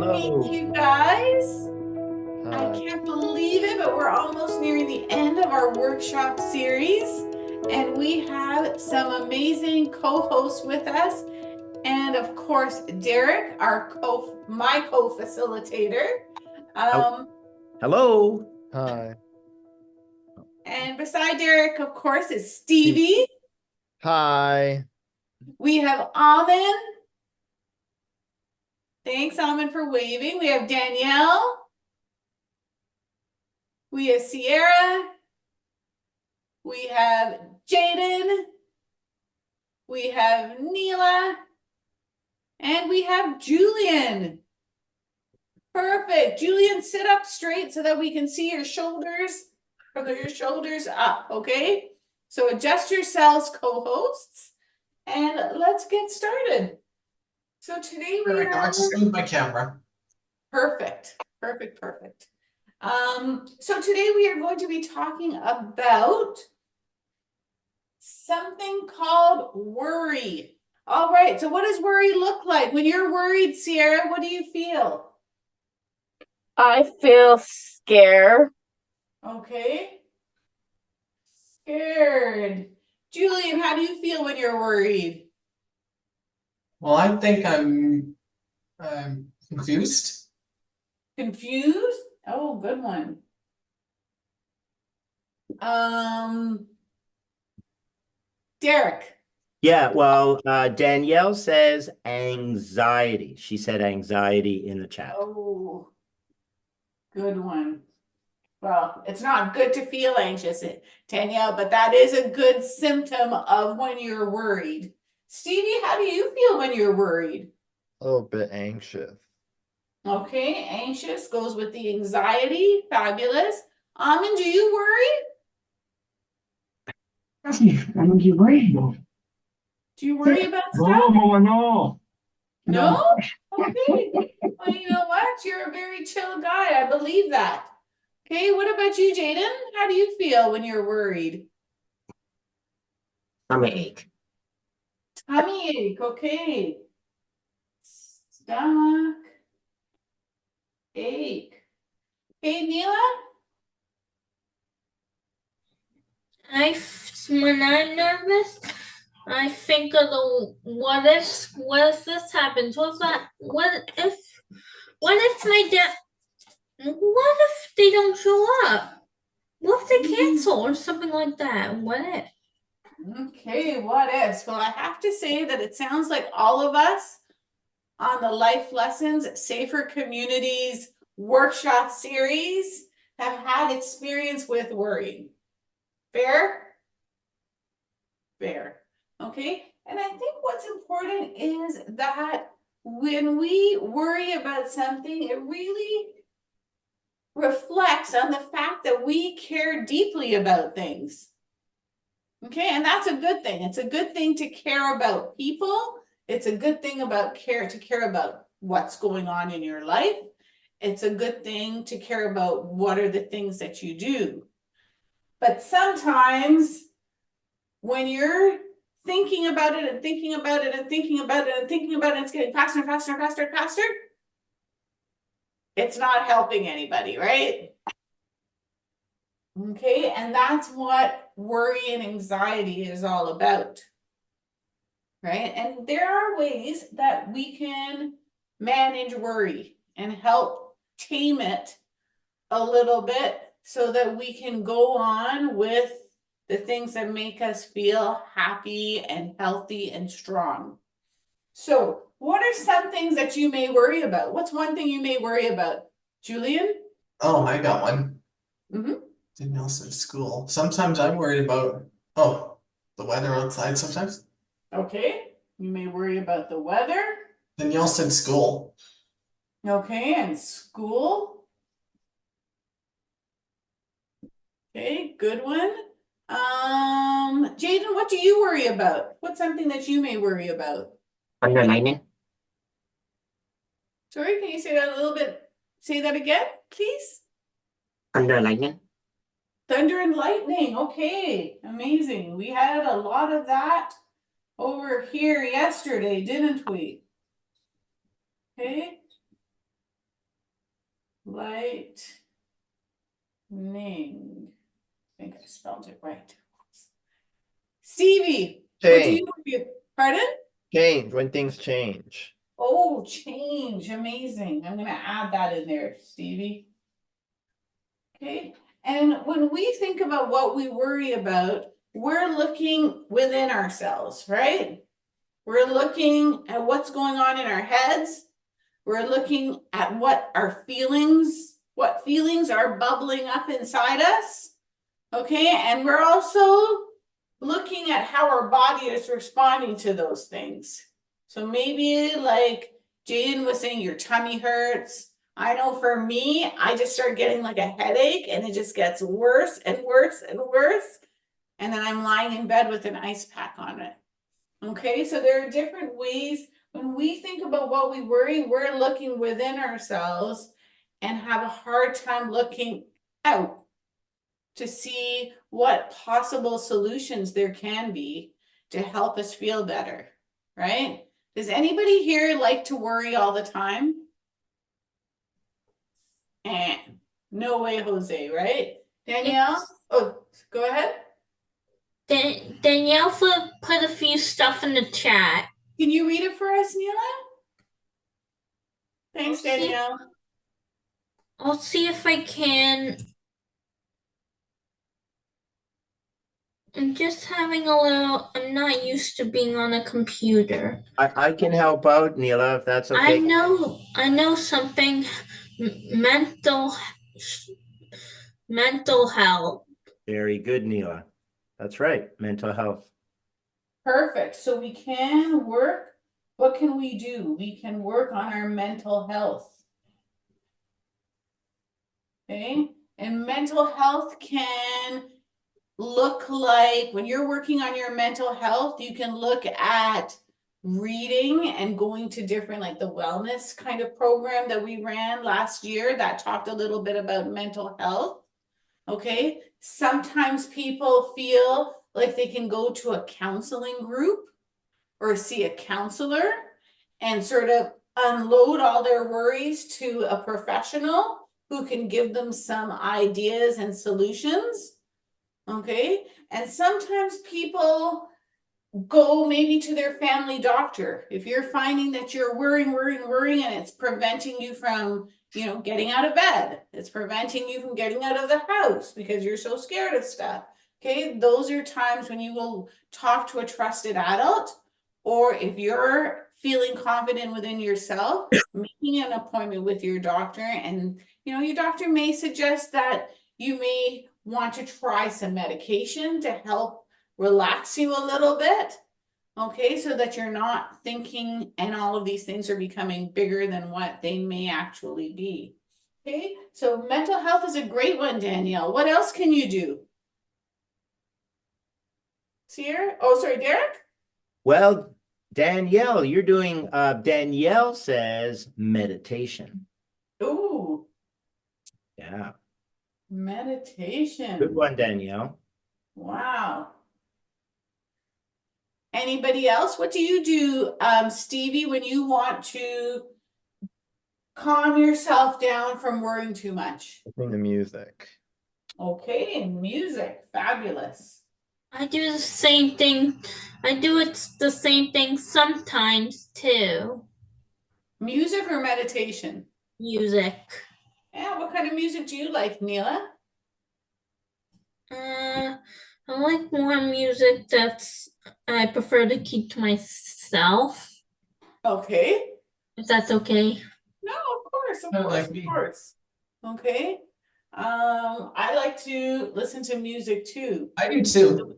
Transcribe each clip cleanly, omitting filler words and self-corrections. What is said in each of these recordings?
to meet Hello. you guys. I Hi. can't believe it, but we're almost nearing the end of our workshop series. And we have some amazing co-hosts with us. And of course, Derek, my co-facilitator. Hello. Hi. And beside Derek, of course, is Stevie. Hi. We have Amin. Thanks, Amin, for waving. We have Danielle. We have Sierra. We have Jaden. We have Neela. And we have Julian. Perfect. Julian, sit up straight so that we can see your shoulders from your shoulders up, okay? So adjust yourselves, co-hosts, and let's get started. So today we are... I just moved my camera. Perfect. So today we are going to be talking about something called worry. All right, so what does worry look like? When you're worried, Sierra, what do you feel? I feel scared. Okay. Scared. Julian, how do you feel when you're worried? Well, I think I'm confused. Confused? Oh, good one. Derek. Yeah, well, Danielle says anxiety. She said anxiety in the chat. Oh, good one. Well, it's not good to feel anxious, Danielle, but that is a good symptom of when you're worried. Stevie, how do you feel when you're worried? A little bit anxious. Okay, anxious goes with the anxiety. Fabulous. Amin, do you worry? I'm worried. Do you worry about No, stuff? Mama, no. No? Okay. Well, you know what? You're a very chill guy. I believe that. Okay, what about you, Jaden? How do you feel when you're worried? Tummy ache. Tummy ache, okay. Stomach ache. Okay, Neela? When I'm nervous, I think of the what if this happens? What if my dad, what if they don't show up? What if they cancel or something like that? What if? Okay, what ifs? Well, I have to say that it sounds like all of us on the Life Lessons Safer Communities workshop series have had experience with worrying. Fair? Fair. Okay, and I think what's important is that when we worry about something, it really reflects on the fact that we care deeply about things. Okay, and that's a good thing. It's a good thing to care about people. It's a good thing to care about what's going on in your life. It's a good thing to care about what are the things that you do. But sometimes when you're thinking about it and thinking about it and thinking about it and thinking about it, it's getting faster and faster and faster and faster, it's not helping anybody, right? Okay, and that's what worry and anxiety is all about, right? And there are ways that we can manage worry and help tame it a little bit so that we can go on with the things that make us feel happy and healthy and strong. So, what are some things that you may worry about? What's one thing you may worry about? Julian? Oh, I got one. Mm-hmm. Danielle said school. Sometimes I'm worried about, the weather outside sometimes. Okay, you may worry about the weather. Danielle said school. Okay, and school. Okay, good one. Jaden, what do you worry about? What's something that you may worry about? Underlining. Sorry, can you say that a little bit? Say that again, please. Underlining. Thunder and lightning. Okay, amazing. We had a lot of that over here yesterday, didn't we? Okay. Lightning. I think I spelled it right. Stevie, what do you, pardon? Change, when things change. Oh, change, amazing. I'm gonna add that in there, Stevie. Okay, and when we think about what we worry about, we're looking within ourselves, right? We're looking at what's going on in our heads. We're looking at what feelings are bubbling up inside us. Okay, and we're also looking at how our body is responding to those things. So maybe like Jaden was saying, your tummy hurts. I know for me, I just start getting like a headache and it just gets worse and worse and worse. And then I'm lying in bed with an ice pack on it. Okay, so there are different ways. When we think about what we worry, we're looking within ourselves and have a hard time looking out to see what possible solutions there can be to help us feel better, right? Does anybody here like to worry all the time? No way, Jose, right? Danielle? Oh, go ahead. Danielle put a few stuff in the chat. Can you read it for us, Neela? Thanks, Danielle. I'll see if I can. I'm just having a little, I'm not used to being on a computer. I can help out, Neela, if that's okay. I know something, mental health. Very good, Neela. That's right, mental health. Perfect. So we can work. What can we do? We can work on our mental health. Okay. And mental health can look like, when you're working on your mental health, you can look at reading and going to different, like the wellness kind of program that we ran last year that talked a little bit about mental health. Okay. Sometimes people feel like they can go to a counseling group or see a counselor and sort of unload all their worries to a professional who can give them some ideas and solutions. Okay. And sometimes people go maybe to their family doctor. If you're finding that you're worrying, and it's preventing you from, getting out of bed, it's preventing you from getting out of the house because you're so scared of stuff. Okay. Those are times when you will talk to a trusted adult, or if you're feeling confident within yourself, making an appointment with your doctor. And, your doctor may suggest that you may want to try some medication to help relax you a little bit. Okay, so that you're not thinking and all of these things are becoming bigger than what they may actually be. Okay, so mental health is a great one, Danielle. What else can you do? Sierra? Oh, sorry, Derek? Well, Danielle, you're doing, Danielle says meditation. Ooh, Yeah, meditation. good one, Danielle. Wow. Anybody else? What do you do, Stevie, when you want to calm yourself down from worrying too much? Listening to music. Okay, music, fabulous. I do the same thing. I do the same thing sometimes too. Music or meditation? Music. Yeah, what kind of music do you like, Neela? I like more music I prefer to keep to myself, Okay. if that's okay. No, of course, of Not course, like of me. course. Okay. I like to listen to music too. I do too.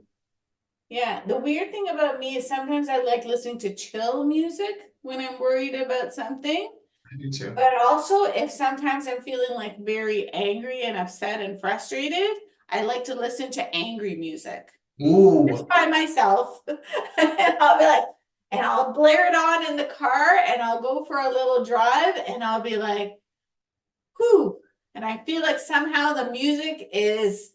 Yeah, the weird thing about me is sometimes I like listening to chill music when I'm worried about something. I do too. But also, if sometimes I'm feeling like very angry and upset and frustrated, I like to listen to angry music. Ooh. Just by myself. And I'll be like, and I'll blare it on in the car and I'll go for a little drive and I'll be like, whew. And I feel like somehow the music is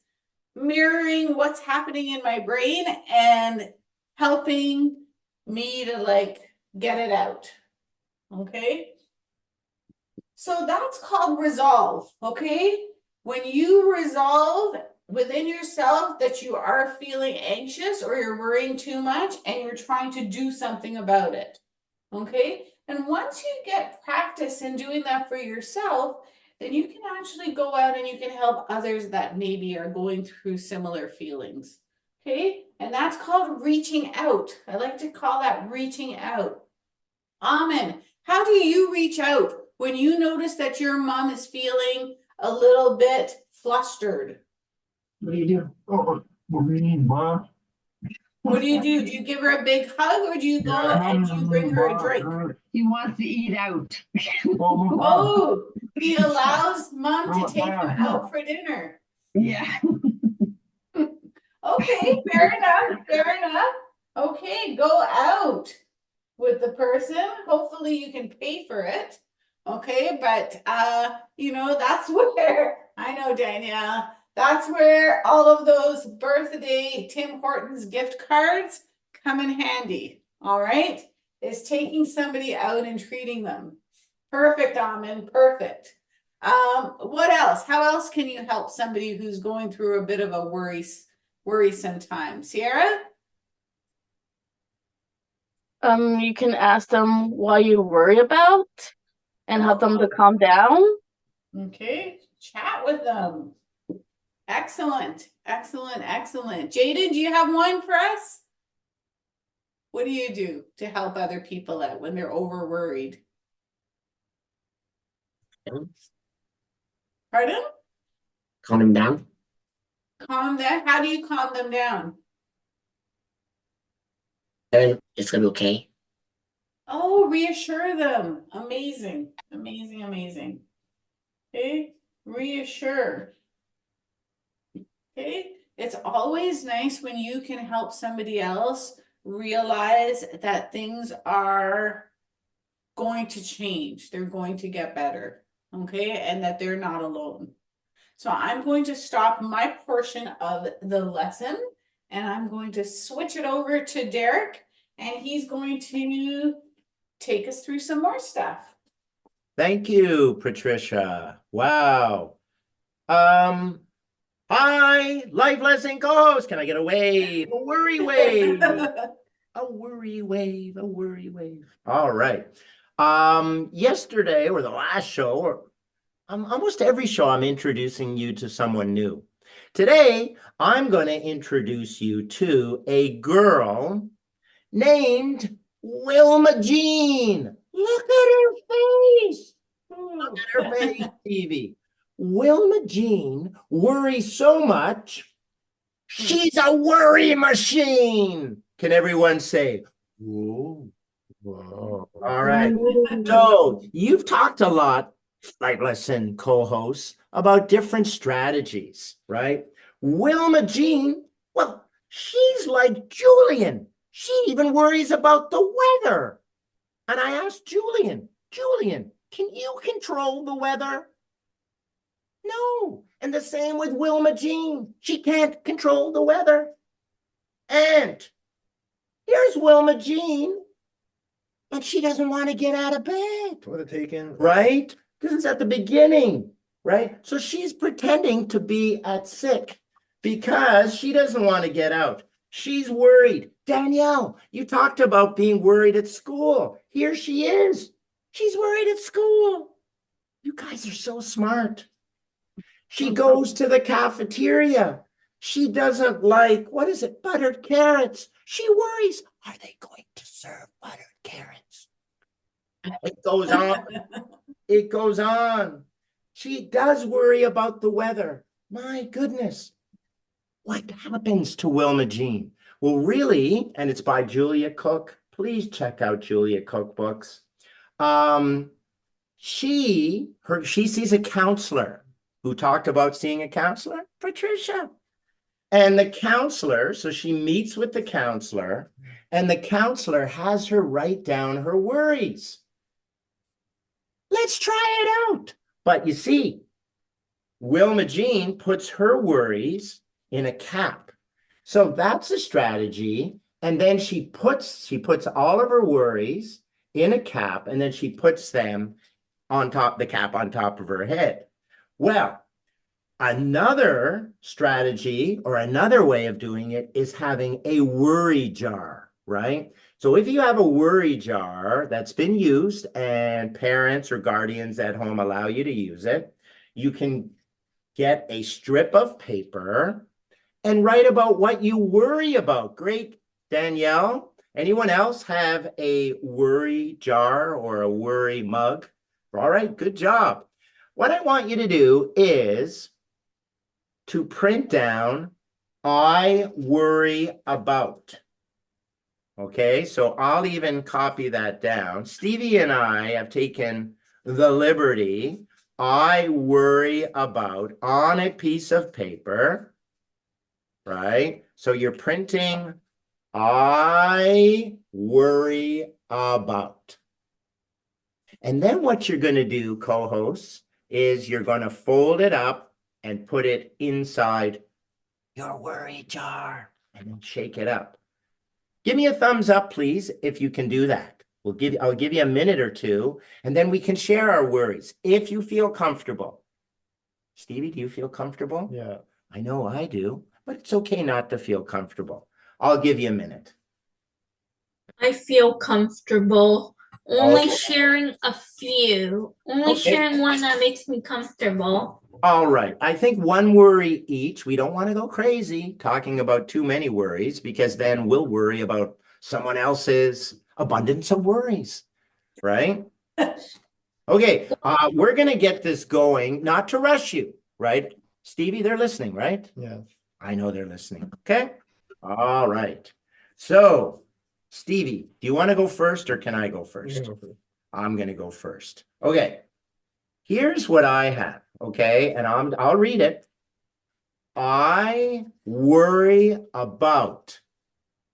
mirroring what's happening in my brain and helping me to like get it out. Okay. So that's called resolve, okay? When you resolve within yourself that you are feeling anxious or you're worrying too much and you're trying to do something about it, okay? And once you get practice in doing that for yourself, then you can actually go out and you can help others that maybe are going through similar feelings, okay? And that's called reaching out. I like to call that reaching out. Amen. How do you reach out when you notice that your mom is feeling a little bit flustered? What do you do? Oh, what do you mean, Ma? What do? Do you give her a big hug or do you go and do you bring her a drink? He wants to eat out. Oh, he allows mom to take him out for dinner. Yeah. Okay, fair enough, fair enough. Okay, go out with the person. Hopefully you can pay for it. Okay, but you know, that's where I know, Danielle, that's where all of those birthday Tim Hortons gift cards come in handy. All right, is taking somebody out and treating them. Perfect, Amin, perfect. What else? How else can you help somebody who's going through a bit of a worrisome time? Sierra? You can ask them what you worry about and help them to calm down. Okay, chat with them. Excellent, excellent, excellent. Jaden, do you have one for us? What do you do to help other people out when they're over worried? Pardon? Calm him down. Calm them. How do you calm them down? Then it's gonna be okay. Oh, reassure them. Amazing, amazing, amazing. Okay, reassure. Okay, it's always nice when you can help somebody else realize that things are going to change, they're going to get better, okay, and that they're not alone. So I'm going to stop my portion of the lesson and I'm going to switch it over to Derek and he's going to take us through some more stuff. Thank you, Patricia. Wow. Hi, Life Lessonz Inc co-host. Can I get a wave? A worry wave. A worry wave, a worry wave. All right. Yesterday or the last show, or almost every show, I'm introducing you to someone new. Today, I'm going to introduce you to a girl named Wilma Jean. Look at her face. Look at her face, Stevie. Wilma Jean worries so much, she's a worry machine. Can everyone say, whoa, whoa. All right. So you've talked a lot, Life Lesson co-hosts, about different strategies, right? Wilma Jean, well, she's like Julian. She even worries about the weather. And I asked Julian, can you control the weather? No. And the same with Wilma Jean. She can't control the weather. And here's Wilma Jean. And she doesn't want to get out of bed. What a taken. Right? This is at the beginning, right? So she's pretending to be at sick because she doesn't want to get out. She's worried. Danielle, you talked about being worried at school. Here she is. She's worried at school. You guys are so smart. She goes to the cafeteria. She doesn't like, what is it, buttered carrots. She worries, are they going to serve buttered carrots? It goes on. It goes on. She does worry about the weather. My goodness. What happens to Wilma Jean? Well, really, and it's by Julia Cook. Please check out Julia Cook books. She sees a counselor. Who talked about seeing a counselor? Patricia. And the counselor, so she meets with the counselor, and the counselor has her write down her worries. Let's try it out. But you see, Wilma Jean puts her worries in a cap. So that's a strategy. And then she puts all of her worries in a cap, and then she puts them on top, the cap on top of her head. Well, another strategy or another way of doing it is having a worry jar, right? So if you have a worry jar that's been used and parents or guardians at home allow you to use it, you can get a strip of paper and write about what you worry about. Great, Danielle. Anyone else have a worry jar or a worry mug? All right, good job. What I want you to do is to print down, I worry about. Okay, so I'll even copy that down. Stevie and I have taken the liberty, I worry about, on a piece of paper, right? So you're printing, I worry about. And then what you're going to do, co-hosts, is you're going to fold it up and put it inside your worry jar and then shake it up. Give me a thumbs up, please, if you can do that. I'll give you a minute or two, and then we can share our worries if you feel comfortable. Stevie, do you feel comfortable? Yeah. I know I do, but it's okay not to feel comfortable. I'll give you a minute. I feel comfortable. Only Okay. sharing a few. Only Okay. sharing one that makes me comfortable. All right. I think one worry each. We don't want to go crazy talking about too many worries, because then we'll worry about someone else's abundance of worries, right? Okay. We're going to get this going, not to rush you, right? Stevie, they're listening, right? Yeah. I know they're listening. Okay. All right. So, Stevie, do you want to go first or can I go first? I'm going to go first. Okay. Here's what I have. Okay. And I'll read it. I worry about,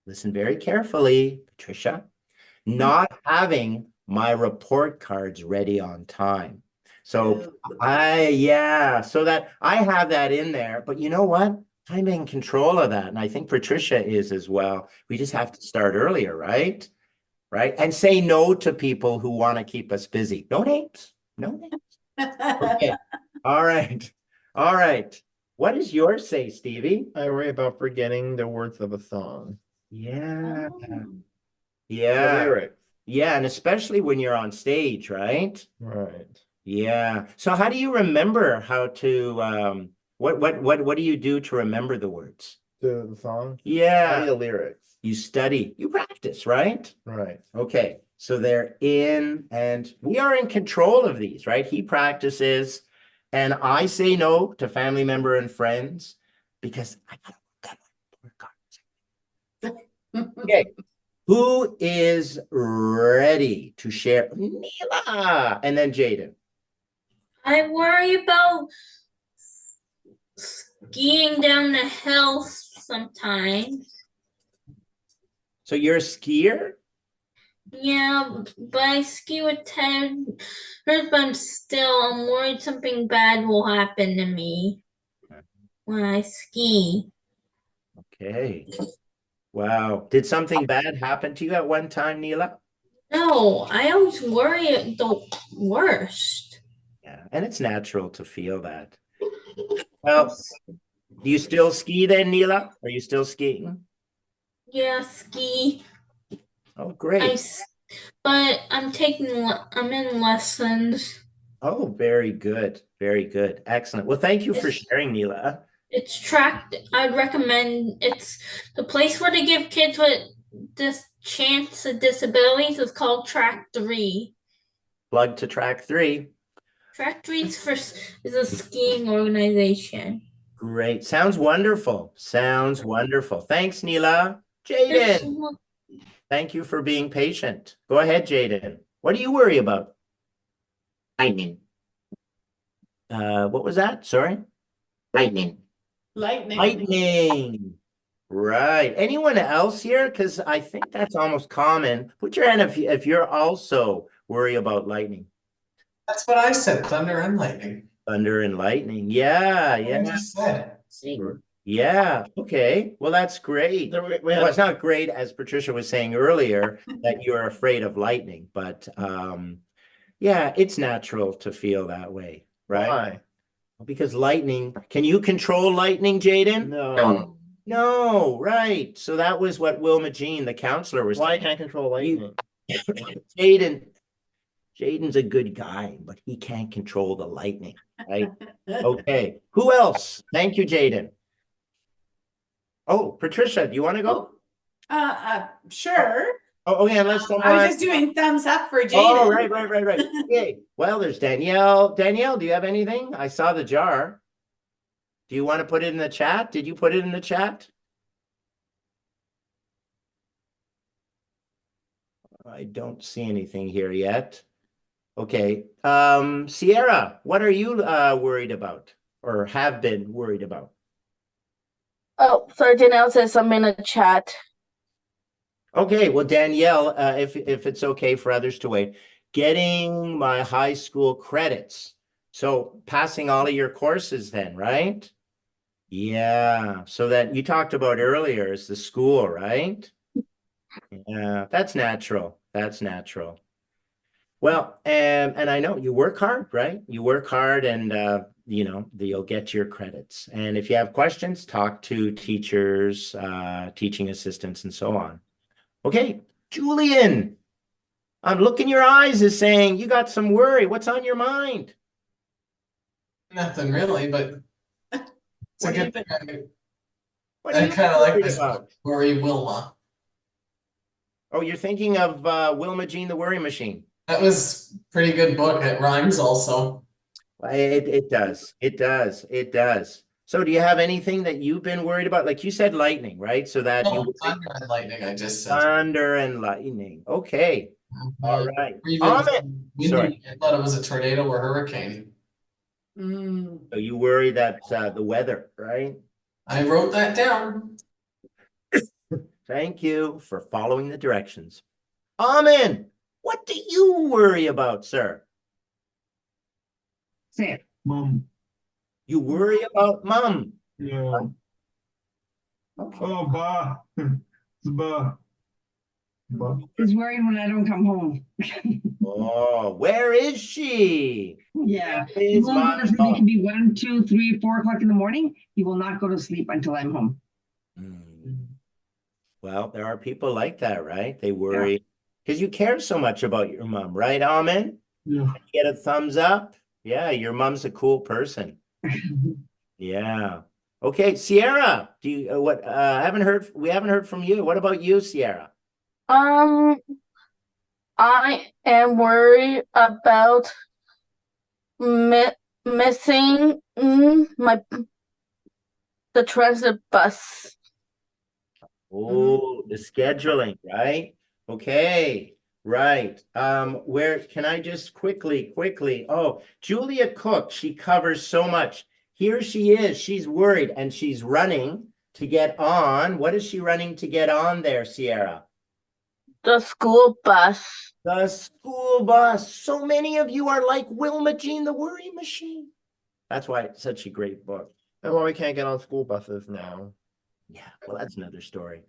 listen very carefully, Patricia, not having my report cards ready on time. So so that I have that in there, but you know what? I'm in control of that. And I think Patricia is as well. We just have to start earlier, right? Right. And say no to people who want to keep us busy. No names. No names. Okay. All right. All right. What does yours say, Stevie? I worry about forgetting the words of a song. Yeah. Oh. The Yeah. lyrics. Yeah. And especially when you're on stage, right? Right. Yeah. So how do you remember how to what do you do to remember the words? The song? Yeah. The lyrics. You study, you practice, right? Right. Okay. So they're in, and we are in control of these, right? He practices, and I say no to family member and friends because I gotta work on it. Okay. Who is ready to share? Neela, and then Jaden. I worry about skiing down the hill sometimes. So you're a skier? Yeah, but I ski with Ted. But I'm worried something bad will happen to me when I ski. Okay. Wow. Did something bad happen to you at one time, Neela? No, I always worry the worst. Yeah, and it's natural to feel that. Well, do you still ski then, Neela? Are you still skiing? Yeah, ski. Oh, great. But I'm in lessons. Oh, very good. Very good. Excellent. Well, thank you for sharing, Neela. It's tracked. I'd recommend it's the place where they give kids with this chance of disabilities is called Track 3. Plug to track 3. Track 3 is a skiing organization. Great. Sounds wonderful. Sounds wonderful. Thanks, Neela. Jaden, thank you for being patient. Go ahead, Jaden. What do you worry about? Lightning. What was that? Sorry? Lightning. Lightning. Right. Anyone else here? Because I think that's almost common. Put your hand if you're also worry about lightning. That's what I said, thunder and lightning. Thunder and lightning. Yeah, I yeah. just said. Yeah. Okay. Well, that's great. Well, it's not great, as Patricia was saying earlier, that you're afraid of lightning, but Yeah, it's natural to feel that way, right? Why? Because lightning, can you control lightning, Jaden? No. No, right. So that was what Wilma Jean, the counselor, was Why saying. can't control lightning? Jaden's a good guy, but he can't control the lightning, right? Okay. Who else? Thank you, Jaden. Oh, Patricia, do you want to go? Sure. Oh, yeah, unless I was someone. just doing thumbs up for Jaden. Oh, right. Okay. Well, there's Danielle. Danielle, do you have anything? I saw the jar. Do you want to put it in the chat? Did you put it in the chat? I don't see anything here yet. Okay. Sierra, what are you worried about or have been worried about? Oh, sorry, Danielle says something in the chat. Okay, well, Danielle, if it's okay for others to wait, getting my high school credits. So passing all of your courses then, right? Yeah, so that you talked about earlier is the school, right? Yeah, that's natural. That's natural. Well, and I know you work hard, right? You work hard and you know, you'll get your credits. And if you have questions, talk to teachers, teaching assistants, and so on. Okay, Julian, look in your eyes is saying you got some worry. What's on your mind? Nothing really, but it's a What do you good been- thing. What are I you kind of like worried this about? worry Wilma. Oh, you're thinking of Wilma Jean the Worry Machine. That was pretty good book. It rhymes also. It does. It does. It does. So do you have anything that you've been worried about? Like you said, lightning, right? So that No, you thunder and lightning, I just said. thunder and lightning. Okay. All right. Or even Ahmed. Sorry. I thought it was a tornado or hurricane. So you worry that the weather, right? I wrote that down. Thank you for following the directions. Amen. What do you worry about, sir? Say it. Mom. You worry about mom. Yeah. Okay. Oh, Ba. Ba. Ba. Is worried when I don't come home. Oh, where is she? Yeah. Where He is won't my go to sleep. It can be 1, 2, 3, 4 o'clock in the morning. He will not go to sleep until I'm home. Well, there are people like that, right? They worry because you care so much about your mom, right, Amen? Yeah. Get a thumbs up. Yeah, your mom's a cool person. Yeah. Okay, Sierra, do you we haven't heard from you. What about you, Sierra? I am worried about missing the transit bus. Oh, the scheduling, right? Okay, right. Where can I just quickly? Oh, Julia Cook, she covers so much. Here she is. She's worried and she's running to get on. What is she running to get on there, Sierra? The school bus. The school bus. So many of you are like Wilma Jean the Worry Machine. That's why it's such a great book. And why we can't get on school buses now? Yeah, well, that's another story.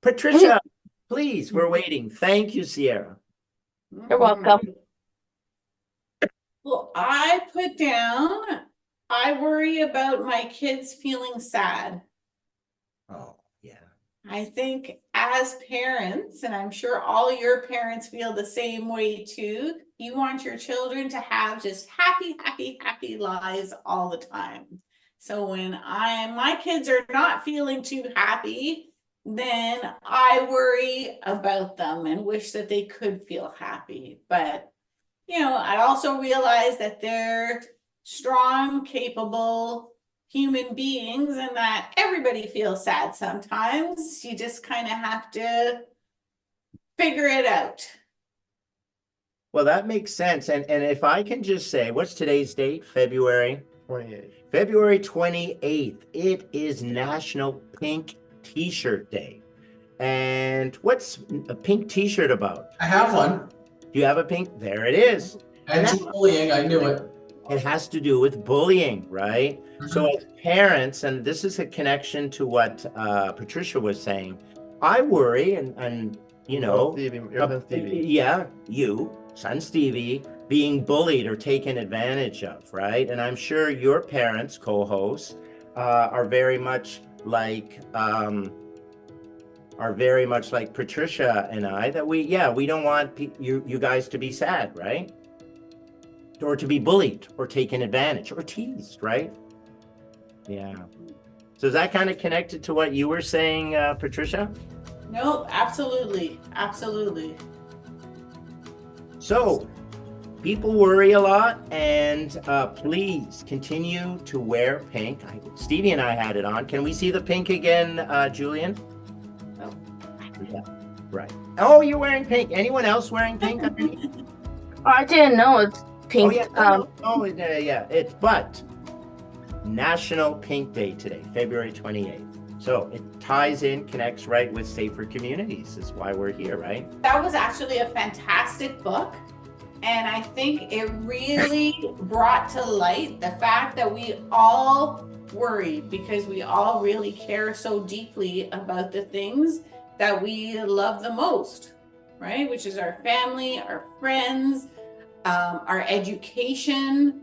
Patricia, please, we're waiting. Thank you, Sierra. You're welcome. Well, I put down, I worry about my kids feeling sad. Oh, yeah. I think as parents, and I'm sure all your parents feel the same way too, you want your children to have just happy lives all the time. So when my kids are not feeling too happy, then I worry about them and wish that they could feel happy. But, you know, I also realize that they're strong, capable human beings and that everybody feels sad sometimes. You just kind of have to figure it out. Well, that makes sense. And if I can just say, what's today's date? February 28. February 28th. It is National Pink T-shirt Day. And what's a pink T-shirt about? I have one. Do you have a pink? There it is. Anti-bullying, I knew it. It has to do with bullying, right? So as parents, and this is a connection to what Patricia was saying, I worry and you know, Stevie, your husband Stevie. yeah, you son Stevie, being bullied or taken advantage of, right? And I'm sure your parents, co-hosts, are very much like Patricia and I, that we don't want you guys to be sad, right? Or to be bullied or taken advantage or teased, right? Yeah. So is that kind of connected to what you were saying, Patricia? No, absolutely, absolutely. So people worry a lot, and please continue to wear pink. Stevie and I had it on. Can we see the pink again, Julian? Oh. Yeah, right. Oh, you're wearing pink. Anyone else wearing pink underneath? Oh, I didn't know it's pink. But National Pink Day today, February 28th. So it ties in, connects right with Safer Communities. Is why we're here, right? That was actually a fantastic book. And I think it really brought to light the fact that we all worry because we all really care so deeply about the things that we love the most, right? Which is our family, our friends, our education,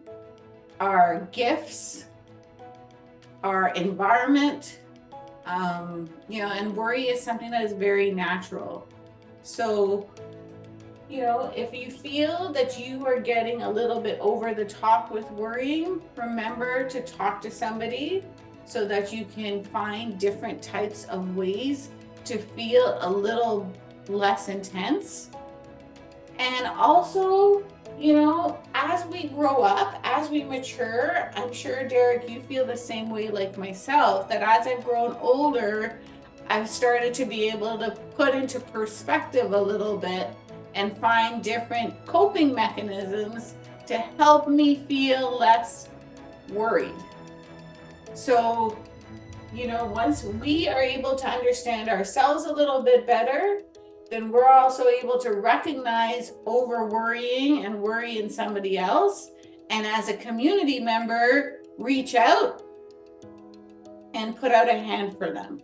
our gifts, our environment, and worry is something that is very natural. So, if you feel that you are getting a little bit over the top with worrying, remember to talk to somebody so that you can find different types of ways to feel a little less intense. And also, as we grow up, as we mature, I'm sure, Derek, you feel the same way like myself, that as I've grown older, I've started to be able to put into perspective a little bit and find different coping mechanisms to help me feel less worried. So, once we are able to understand ourselves a little bit better, then we're also able to recognize over worrying and worry in somebody else. And as a community member, reach out and put out a hand for them,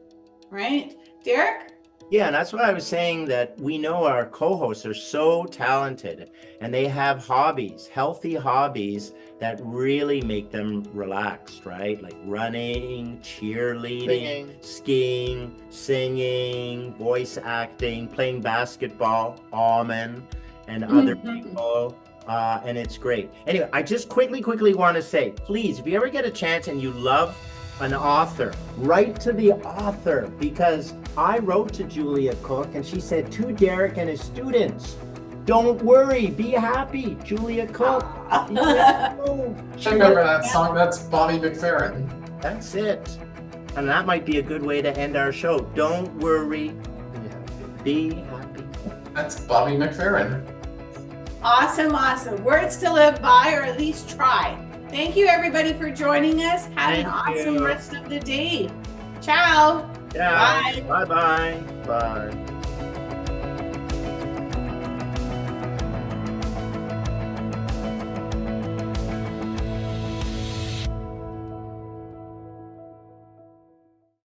right? Derek? Yeah, and that's what I was saying, that we know our co-hosts are so talented and they have hobbies, healthy hobbies that really make them relaxed, right? Like running, cheerleading, skiing, singing, voice acting, playing basketball, Almond and other people. And it's great. Anyway, I just quickly want to say, please, if you ever get a chance and you love an author, write to the author, because I wrote to Julia Cook and she said to Derek and his students, don't worry, be happy, Julia Cook. I remember that song. That's Bobby McFerrin. That's it. And that might be a good way to end our show. Don't worry, be happy. That's Bobby McFerrin. Awesome. Words to live by, or at least try. Thank you, everybody, for joining us. Have an awesome rest of the day. Ciao. Yeah. Bye. Bye-bye. Bye.